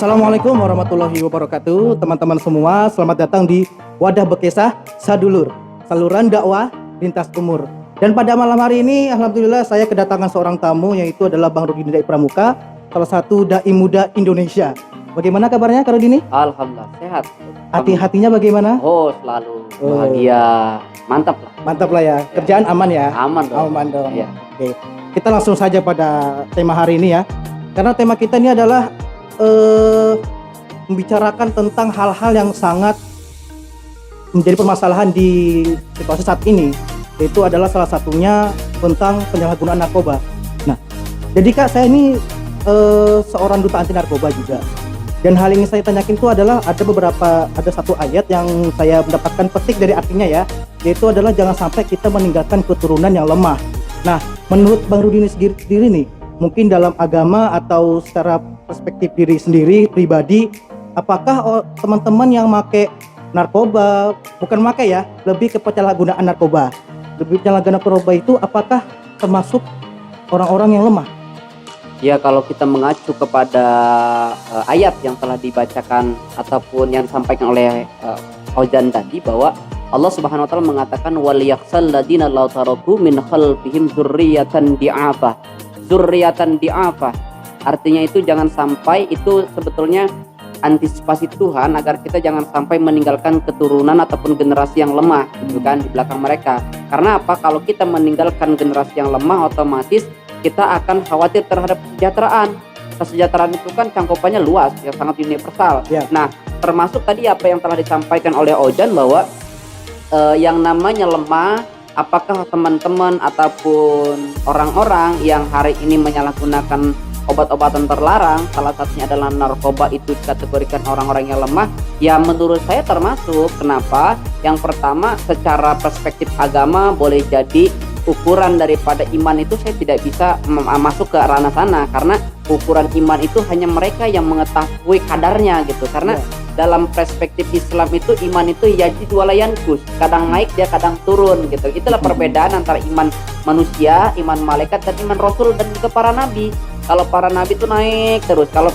Assalamualaikum warahmatullahi wabarakatuh. Teman-teman semua, selamat datang di Wadah Bekesah Sadulur, saluran dakwah lintas umur. Dan pada malam hari ini, alhamdulillah saya kedatangan seorang tamu, yaitu adalah Bang Rudini Dai Pramuka, salah satu dai muda Indonesia. Bagaimana kabarnya Kak Rudini? Alhamdulillah sehat. Hati-hatinya bagaimana? Oh, selalu bahagia. Mantap lah. Mantap lah ya. Kerjaan aman ya? Aman dong. Aman dong. Iya. Oke. Kita langsung saja pada tema hari ini ya. Karena tema kita ini adalah membicarakan tentang hal-hal yang sangat menjadi permasalahan di situasi saat ini, yaitu adalah salah satunya tentang penyalahgunaan narkoba. Nah, jadi Kak, saya ini seorang duta anti narkoba juga. Dan hal yang saya tanyakin itu adalah ada satu ayat yang saya mendapatkan petik dari artinya ya, yaitu adalah jangan sampai kita meninggalkan keturunan yang lemah. Nah, menurut Bang Rudini sendiri nih, mungkin dalam agama atau secara perspektif diri sendiri pribadi, apakah teman-teman yang make narkoba, bukan make ya, lebih ke penyalahgunaan narkoba, itu apakah termasuk orang-orang yang lemah? Ya, kalau kita mengacu kepada ayat yang telah dibacakan ataupun yang disampaikan oleh Fauzan tadi, bahwa Allah Subhanahu wa taala mengatakan wal yakhsal ladina law taraku min khalfihim dzurriyyatan di'afah. Dzurriyyatan di'afah. Artinya itu jangan sampai, itu sebetulnya antisipasi Tuhan agar kita jangan sampai meninggalkan keturunan ataupun generasi yang lemah gitu kan di belakang mereka. Karena apa? Kalau kita meninggalkan generasi yang lemah, otomatis kita akan khawatir terhadap kesejahteraan. Kesejahteraan itu kan cangkupannya luas, ya, sangat universal. Ya. Nah, termasuk tadi apa yang telah disampaikan oleh Ojan, bahwa yang namanya lemah, apakah teman-teman ataupun orang-orang yang hari ini menyalahgunakan obat-obatan terlarang, salah satunya adalah narkoba, itu dikategorikan orang-orang yang lemah? Ya, menurut saya termasuk. Kenapa? Yang pertama, secara perspektif agama boleh jadi ukuran daripada iman itu saya tidak bisa masuk ke ranah sana, karena ukuran iman itu hanya mereka yang mengetahui kadarnya gitu. Karena dalam perspektif Islam itu iman itu yazid walayankus, kadang naik dia kadang turun gitu. Itulah perbedaan antara iman manusia, iman malaikat, dan iman rasul dan juga para nabi. Kalau para nabi itu naik terus, kalau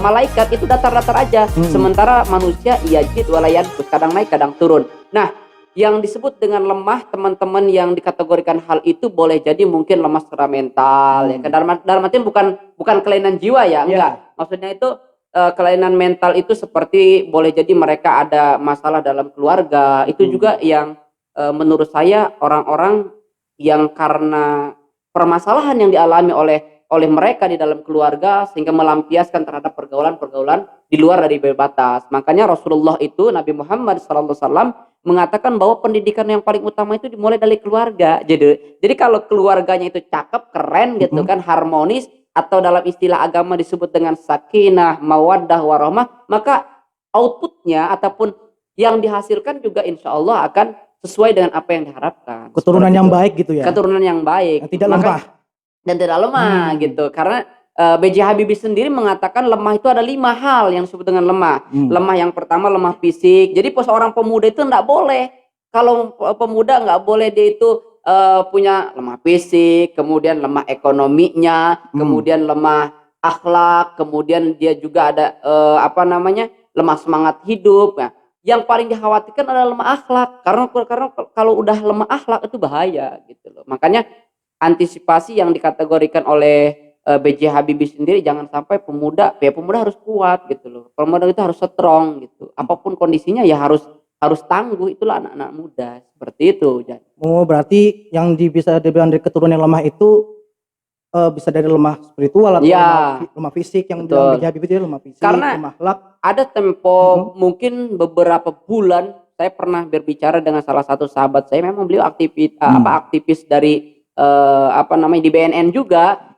malaikat itu datar-datar aja. Sementara manusia yazid walayankus, kadang naik kadang turun. Nah, yang disebut dengan lemah, teman-teman yang dikategorikan hal itu boleh jadi mungkin lemah secara mental, ya. Dalam artian bukan kelainan jiwa ya, enggak. Maksudnya itu kelainan mental itu seperti boleh jadi mereka ada masalah dalam keluarga. Itu juga yang menurut saya orang-orang yang karena permasalahan yang dialami oleh mereka di dalam keluarga, sehingga melampiaskan terhadap pergaulan-pergaulan di luar dari batas. Makanya Rasulullah itu, Nabi Muhammad SAW mengatakan bahwa pendidikan yang paling utama itu dimulai dari keluarga. Jadi kalau keluarganya itu cakep, keren gitu kan, harmonis, atau dalam istilah agama disebut dengan sakinah, mawaddah, warahmah, maka outputnya ataupun yang dihasilkan juga insya Allah akan sesuai dengan apa yang diharapkan. Keturunan yang baik gitu ya. Keturunan yang baik. Yang tidak lemah. Dan tidak lemah gitu. Karena B.J. Habibie sendiri mengatakan lemah itu ada 5 hal yang disebut dengan lemah. Lemah yang pertama lemah fisik. Jadi seorang pemuda itu enggak boleh, kalau pemuda enggak boleh dia itu punya lemah fisik, kemudian lemah ekonominya, kemudian lemah akhlak, kemudian dia juga ada lemah semangat hidup. Nah, yang paling dikhawatirkan adalah lemah akhlak. Karena kalau udah lemah akhlak itu bahaya gitu loh. Makanya antisipasi yang dikategorikan oleh B.J. Habibie sendiri, jangan sampai pemuda harus kuat gitu loh. Pemuda itu harus strong gitu. Apapun kondisinya ya harus tangguh. Itulah anak-anak muda seperti itu. Oh, berarti yang bisa dibilang dari keturunan yang lemah itu bisa dari lemah spiritual atau lemah fisik. Yang bilang B.J. Habibie itu lemah fisik, karena lemah akhlak. Ada tempo mungkin beberapa bulan saya pernah berbicara dengan salah satu sahabat saya. Memang beliau aktivis dari di BNN juga.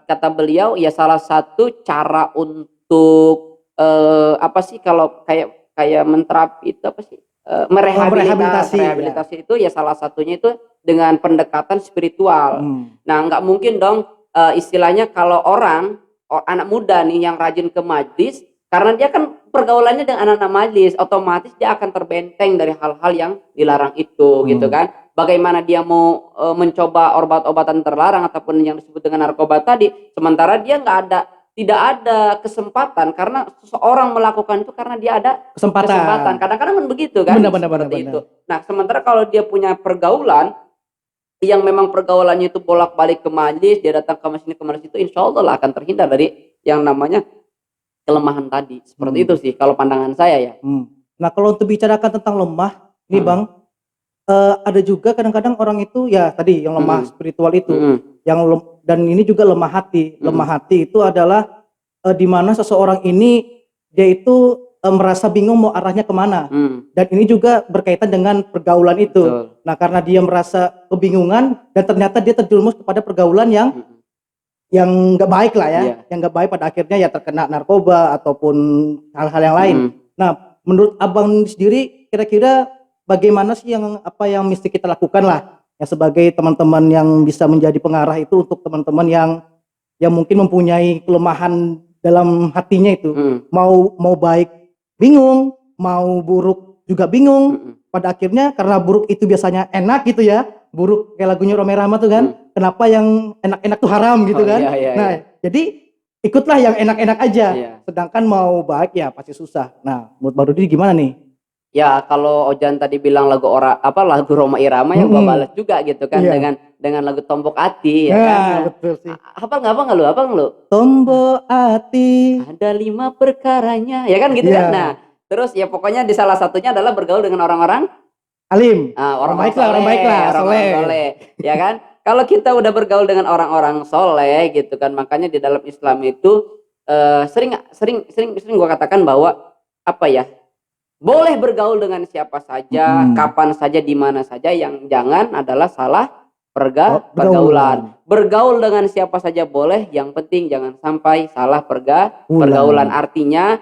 Kata beliau, ya salah satu cara untuk kalau kayak menterapi itu merehabilitasi itu ya salah satunya itu dengan pendekatan spiritual. Nah, nggak mungkin dong istilahnya kalau anak muda nih yang rajin ke majlis, karena dia kan pergaulannya dengan anak-anak majlis, otomatis dia akan terbenteng dari hal-hal yang dilarang itu gitu kan. Bagaimana dia mau mencoba obat-obatan terlarang ataupun yang disebut dengan narkoba tadi, sementara dia nggak ada tidak ada kesempatan karena seseorang melakukan itu karena dia ada kesempatan. Kadang-kadang kan begitu kan, seperti itu. Nah, sementara kalau dia punya pergaulan yang memang pergaulannya itu bolak-balik ke majelis, dia datang ke majelis itu, insya Allah lah akan terhindar dari yang namanya kelemahan tadi. Seperti itu sih kalau pandangan saya ya. Nah, kalau untuk bicarakan tentang lemah, nih Bang, ada juga kadang-kadang orang itu ya tadi yang lemah spiritual itu, dan ini juga lemah hati. Lemah hati itu adalah di mana seseorang ini dia itu merasa bingung mau arahnya kemana, dan ini juga berkaitan dengan pergaulan itu. Betul. Nah, karena dia merasa kebingungan dan ternyata dia terjerumus kepada pergaulan yang nggak baik lah ya, yang nggak baik, pada akhirnya ya terkena narkoba ataupun hal-hal yang lain. Nah, menurut Abang sendiri kira-kira bagaimana sih yang mesti kita lakukan lah ya sebagai teman-teman yang bisa menjadi pengarah itu untuk teman-teman yang mungkin mempunyai kelemahan dalam hatinya itu, mau baik bingung, mau buruk juga bingung. Pada akhirnya karena buruk itu biasanya enak gitu ya, buruk kayak lagunya Rhoma Irama tuh kan, kenapa yang enak-enak tuh haram gitu kan. Nah, jadi ikutlah yang enak-enak aja, sedangkan mau baik ya pasti susah. Nah, menurut Bang Rudi gimana nih? Ya, kalau Ojan tadi bilang lagu Rhoma Irama, yang gua balas juga gitu kan, dengan lagu Tombok Ati ya kan. Betul sih. Apa nggak lu? Tombok ati ada 5 perkaranya, ya kan gitu kan. Nah, terus ya pokoknya di salah satunya adalah bergaul dengan orang-orang alim, orang baik lah, soleh, ya kan. Kalau kita udah bergaul dengan orang-orang soleh gitu kan, makanya di dalam Islam itu sering gua katakan bahwa boleh bergaul dengan siapa saja, kapan saja, di mana saja, yang jangan adalah salah pergaulan. Bergaul dengan siapa saja boleh, yang penting jangan sampai salah pergaulan. Artinya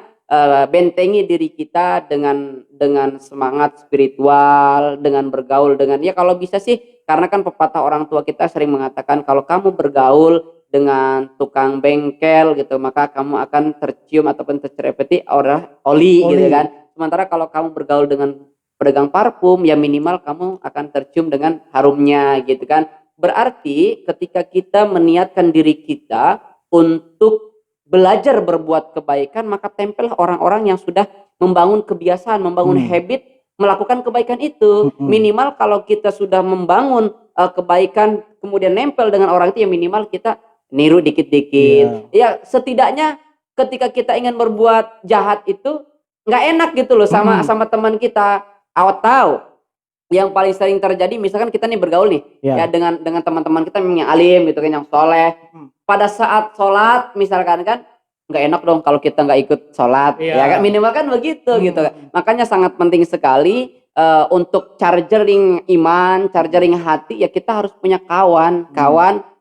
bentengi diri kita dengan semangat spiritual, dengan bergaul dengan, ya kalau bisa sih, karena kan pepatah orang tua kita sering mengatakan kalau kamu bergaul dengan tukang bengkel gitu, maka kamu akan tercium ataupun tercerepeti oli gitu kan. Sementara kalau kamu bergaul dengan pedagang parfum, ya minimal kamu akan tercium dengan harumnya gitu kan. Berarti ketika kita meniatkan diri kita untuk belajar berbuat kebaikan, maka tempellah orang-orang yang sudah membangun kebiasaan, membangun habit melakukan kebaikan itu. Minimal kalau kita sudah membangun kebaikan kemudian nempel dengan orang itu, ya minimal kita niru dikit-dikit. Ya setidaknya ketika kita ingin berbuat jahat itu nggak enak gitu loh sama teman kita. Tahu yang paling sering terjadi, misalkan kita nih bergaul nih ya dengan teman-teman kita yang alim gitu kan, yang soleh. Pada saat sholat misalkan kan, nggak enak dong kalau kita nggak ikut sholat, ya kan, minimal kan begitu gitu. Makanya sangat penting sekali untuk chargering iman, chargering hati, ya kita harus punya kawan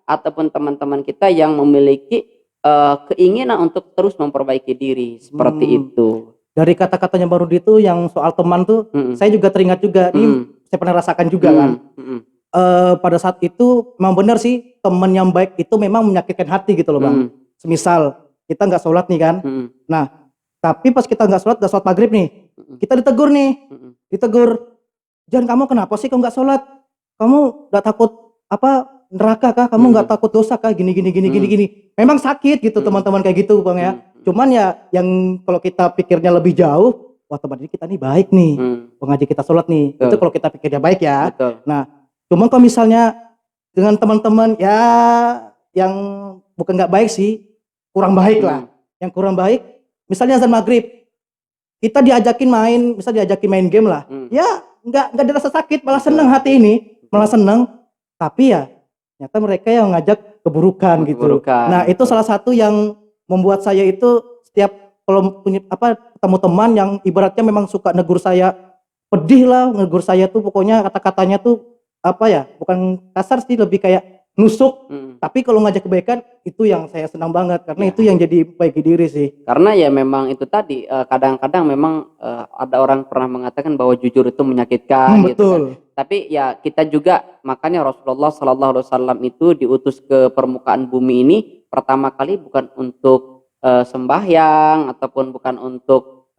ataupun teman-teman kita yang memiliki keinginan untuk terus memperbaiki diri, seperti itu. Dari kata-katanya Bang Rudi itu yang soal teman tuh, saya juga teringat juga, ini saya pernah rasakan juga kan. Pada saat itu memang benar sih, teman yang baik itu memang menyakitkan hati gitu loh Bang. Semisal kita nggak sholat nih kan, nah tapi pas kita nggak sholat maghrib nih, kita ditegur Jan, kamu kenapa sih kau nggak sholat? Kamu nggak takut neraka kah? Kamu nggak takut dosa kah? Gini. Memang sakit gitu teman-teman kayak gitu Bang ya. Cuman ya yang kalau kita pikirnya lebih jauh, wah teman ini kita nih baik nih, pengaji kita sholat nih. Itu kalau kita pikirnya baik ya. Nah, cuman kalau misalnya dengan teman-teman ya yang bukan nggak baik sih, kurang baik lah. Yang kurang baik, misalnya azan maghrib, kita diajakin main game lah. Ya nggak dirasa sakit, malah seneng hati ini, malah seneng. Tapi ya ternyata mereka yang ngajak keburukan gitu. Nah itu salah satu yang membuat saya itu setiap kalau punya ketemu teman yang ibaratnya memang suka negur saya, pedih lah negur saya tuh, pokoknya kata-katanya tuh bukan kasar sih, lebih kayak nusuk. Tapi kalau ngajak kebaikan itu yang saya senang banget, karena itu yang jadi baiki diri sih. Karena ya memang itu tadi, kadang-kadang memang ada orang pernah mengatakan bahwa jujur itu menyakitkan gitu kan. Tapi ya kita juga, makanya Rasulullah SAW itu diutus ke permukaan bumi ini pertama kali bukan untuk sembahyang ataupun bukan untuk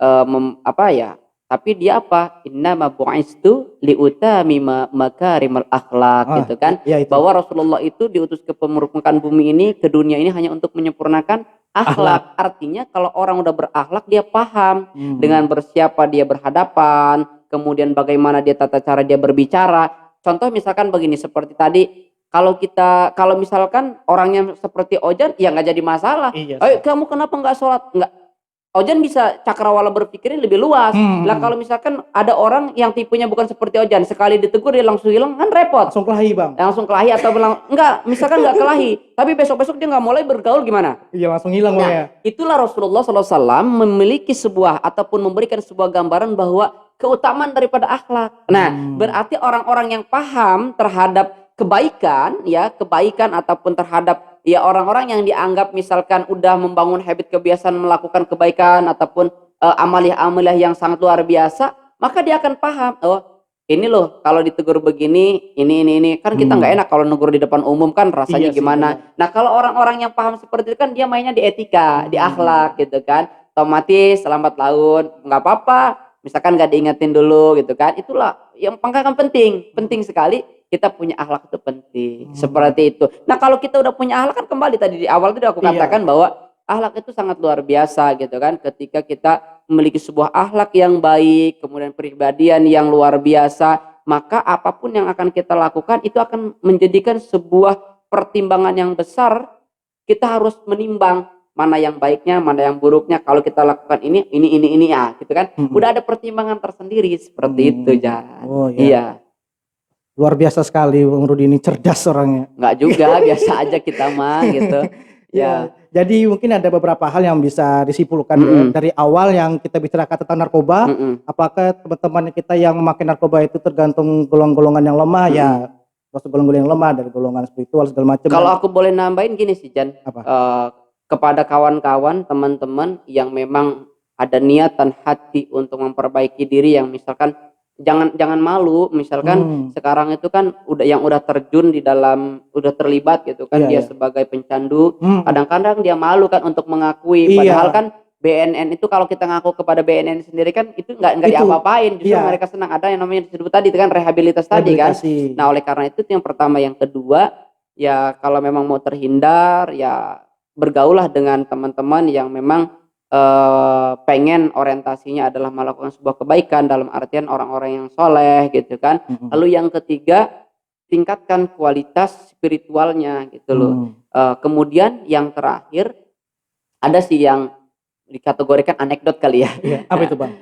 tapi dia apa? Innama bu'istu liutamima makarimal akhlak gitu kan. Iya, itu. Bahwa Rasulullah itu diutus ke permukaan bumi ini, ke dunia ini hanya untuk menyempurnakan akhlak. Artinya kalau orang udah berakhlak dia paham dengan bersiapa dia berhadapan, kemudian bagaimana dia tata cara dia berbicara. Contoh misalkan begini, seperti tadi, kalau misalkan orangnya seperti Ojan ya nggak jadi masalah. Iya, Kamu kenapa nggak sholat? Nggak, Ojan bisa cakrawala berpikirnya lebih luas. Lah kalau misalkan ada orang yang tipenya bukan seperti Ojan, sekali ditegur dia langsung hilang, kan repot. langsung kelahi bang. Langsung kelahi atau bilang enggak, misalkan enggak kelahi, tapi besok-besok dia nggak mulai bergaul gimana? Iya, langsung hilang bang ya. Itulah Rasulullah SAW memiliki sebuah ataupun memberikan sebuah gambaran bahwa keutamaan daripada akhlak. Nah, berarti orang-orang yang paham terhadap kebaikan ataupun terhadap ya orang-orang yang dianggap misalkan udah membangun habit kebiasaan melakukan kebaikan ataupun amaliah-amaliah yang sangat luar biasa, maka dia akan paham, oh ini loh kalau ditegur begini, ini kan kita nggak enak kalau negur di depan umum kan rasanya Iya sih, gimana. benar. Nah kalau orang-orang yang paham seperti itu kan dia mainnya di etika, di akhlak gitu kan, otomatis selamat laun nggak apa-apa, misalkan nggak diingetin dulu gitu kan, itulah yang pangkalan penting sekali. Kita punya akhlak itu penting, seperti itu. Nah kalau kita udah punya akhlak kan kembali tadi di awal itu aku katakan bahwa akhlak itu sangat luar biasa gitu kan. Ketika kita memiliki sebuah akhlak yang baik, kemudian pribadian yang luar biasa, maka apapun yang akan kita lakukan itu akan menjadikan sebuah pertimbangan yang besar. Kita harus menimbang mana yang baiknya, mana yang buruknya. Kalau kita lakukan ini ya, gitu kan. Udah ada pertimbangan tersendiri seperti itu, Jan. Oh, iya. Luar biasa sekali Bang Rudi ini, cerdas orangnya. Nggak juga, biasa aja kita mah gitu. Ya. Jadi mungkin ada beberapa hal yang bisa disimpulkan dari awal yang kita bicarakan tentang narkoba. Apakah teman-teman kita yang memakai narkoba itu tergantung golongan-golongan yang lemah ya, masuk golongan-golongan yang lemah dari golongan spiritual segala macam. Kalau aku boleh nambahin gini sih Jan, kepada kawan-kawan, teman-teman yang memang ada niatan hati untuk memperbaiki diri, yang misalkan jangan malu, misalkan sekarang itu kan udah terjun di dalam, udah terlibat gitu kan, dia sebagai pencandu, kadang-kadang dia malu kan untuk mengakui, padahal kan BNN itu kalau kita ngaku kepada BNN sendiri kan itu nggak diapa-apain, justru mereka senang. Ada yang namanya disebut tadi itu kan rehabilitas tadi kan. Nah oleh karena itu yang pertama, yang kedua ya kalau memang mau terhindar ya bergaulah dengan teman-teman yang memang pengen orientasinya adalah melakukan sebuah kebaikan, dalam artian orang-orang yang soleh gitu kan. Lalu yang ketiga, tingkatkan kualitas spiritualnya gitu loh. Kemudian yang terakhir, ada sih yang dikategorikan anekdot kali ya. Apa itu Bang?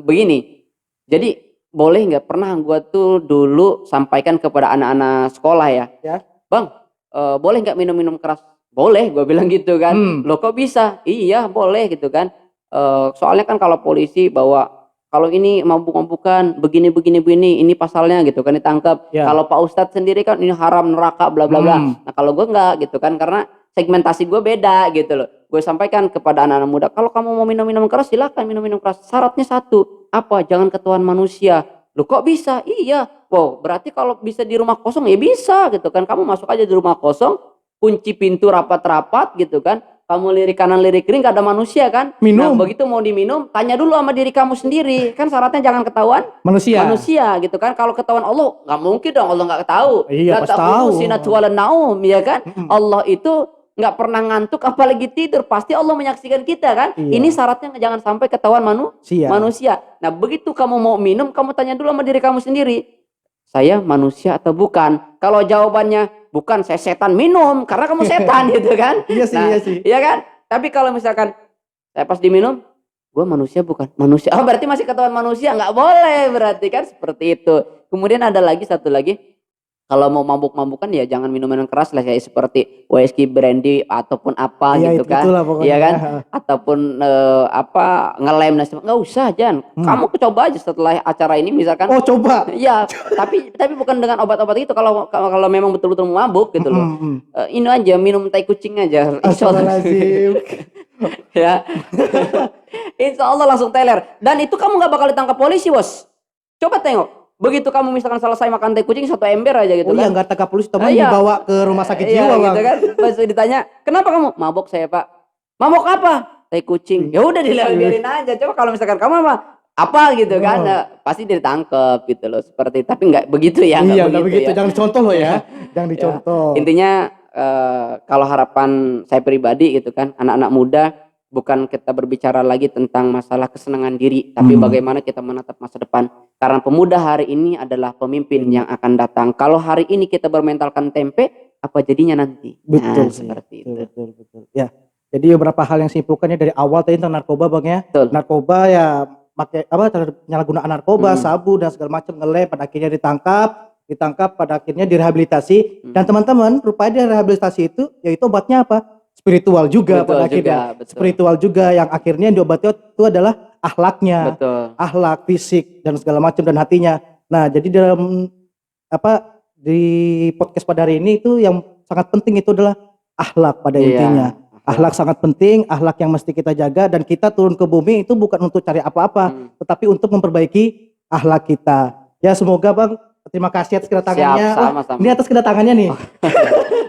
Begini, jadi boleh nggak, pernah gue tuh dulu sampaikan kepada anak-anak sekolah ya. Bang, boleh nggak minum-minum keras? Boleh, gue bilang gitu kan. Loh kok bisa? Iya boleh gitu kan. Soalnya kan kalau polisi bawa, kalau ini mabuk-mabukan begini ini pasalnya gitu kan, ditangkap. Kalau Pak Ustadz sendiri kan ini haram, neraka bla bla bla. Nah kalau gue enggak gitu kan, karena segmentasi gue beda gitu loh. Gue sampaikan kepada anak-anak muda, kalau kamu mau minum keras silakan minum keras. Syaratnya satu, apa? Jangan ketahuan manusia. Loh kok bisa? Iya. Wow, berarti kalau bisa di rumah kosong ya bisa gitu kan. Kamu masuk aja di rumah kosong, kunci pintu rapat-rapat gitu kan, kamu lirik kanan lirik kiri, nggak ada manusia kan. Nah begitu mau diminum, tanya dulu sama diri kamu sendiri kan, syaratnya jangan ketahuan manusia gitu kan. Kalau ketahuan Allah nggak mungkin dong, Allah nggak tahu. Iya pasti tahu. Naum ya kan. Allah itu nggak pernah ngantuk apalagi tidur, pasti Allah menyaksikan kita kan. Ini syaratnya jangan sampai ketahuan manusia. Nah begitu kamu mau minum, kamu tanya dulu sama diri kamu sendiri, saya manusia atau bukan? Kalau jawabannya bukan, saya setan, minum karena kamu setan gitu kan. Iya sih. Iya kan? Tapi kalau misalkan saya pas diminum, gue manusia bukan? Manusia. Oh berarti masih ketahuan manusia, nggak boleh berarti kan, seperti itu. Kemudian ada satu lagi, kalau mau mabuk-mabukan ya jangan minum keras lah, kayak seperti whisky, brandy ataupun apa gitu kan. Iya kan? Ataupun ngelem, nggak usah Jan. Kamu coba aja setelah acara ini misalkan. Oh coba. Iya, tapi bukan dengan obat-obat itu, kalau memang betul-betul mabuk gitu loh. Ini aja, minum tai kucing aja. Ya. Insya Allah langsung teler. Dan itu kamu nggak bakal ditangkap polisi, bos. Coba tengok. Begitu kamu misalkan selesai makan tai kucing, 1 ember aja gitu kan. Iya, nggak tangkap polisi, teman dibawa ke rumah sakit jiwa gitu kan. Pas ditanya, kenapa kamu? Mabok saya Pak. Mabok apa? Tai kucing. Ya udah biarin aja. Coba kalau misalkan kamu apa? apa gitu kan, Oh. pasti ditangkep gitu loh, seperti tapi nggak begitu ya, Iya, nggak begitu. ya. Jangan dicontoh loh ya. Jangan dicontoh. Intinya kalau harapan saya pribadi gitu kan, anak-anak muda bukan kita berbicara lagi tentang masalah kesenangan diri, tapi bagaimana kita menatap masa depan. Karena pemuda hari ini adalah pemimpin yang akan datang. Kalau hari ini kita bermentalkan tempe, apa jadinya nanti? Betul Nah, sih. seperti Betul, itu. betul, betul. Ya. Jadi beberapa hal yang simpulkannya dari awal tadi tentang narkoba Bang ya. Betul. Narkoba ya pakai apa penyalahgunaan narkoba, Hmm. sabu dan segala macam ngelem pada akhirnya ditangkap pada akhirnya direhabilitasi dan Hmm. teman-teman rupanya rehabilitasi itu yaitu obatnya apa? Spiritual juga Betul pada juga, akhirnya. betul. Spiritual juga yang akhirnya diobati itu adalah akhlaknya, Betul. akhlak, fisik dan segala macam dan hatinya. Nah, jadi dalam apa di podcast pada hari ini itu yang sangat penting itu adalah akhlak pada Iya, intinya. Akhlak sangat penting, akhlak yang mesti kita jaga dan kita turun ke bumi itu bukan untuk cari apa-apa, tetapi untuk memperbaiki akhlak kita. Ya semoga Bang, terima kasih atas kedatangannya. Siap, Wah, sama-sama. ini atas kedatangannya nih.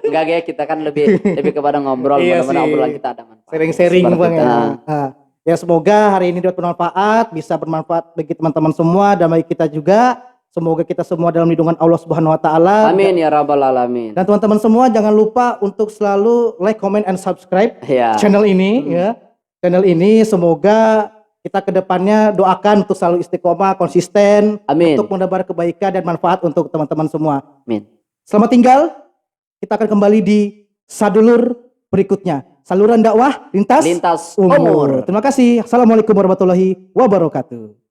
Enggak ya, kita kan lebih kepada ngobrol, Iya mudah-mudahan sih. obrolan kita ada manfaat. Sharing-sharing Seperti Bang itu. ya. Nah, Nah, ya semoga hari ini dapat bermanfaat, bisa bermanfaat bagi teman-teman semua dan bagi kita juga. Semoga kita semua dalam lindungan Allah Subhanahu wa taala. amin ya rabbal alamin. Dan teman-teman semua jangan lupa untuk selalu like, comment, and subscribe Ya. channel ini ya. Channel ini semoga kita kedepannya doakan untuk selalu istiqomah, konsisten Amin. untuk menebar kebaikan dan manfaat untuk teman-teman semua. Amin. Selamat tinggal. Kita akan kembali di Sadulur berikutnya. Saluran dakwah lintas Lintas umur. umur. Terima kasih. Assalamualaikum warahmatullahi wabarakatuh.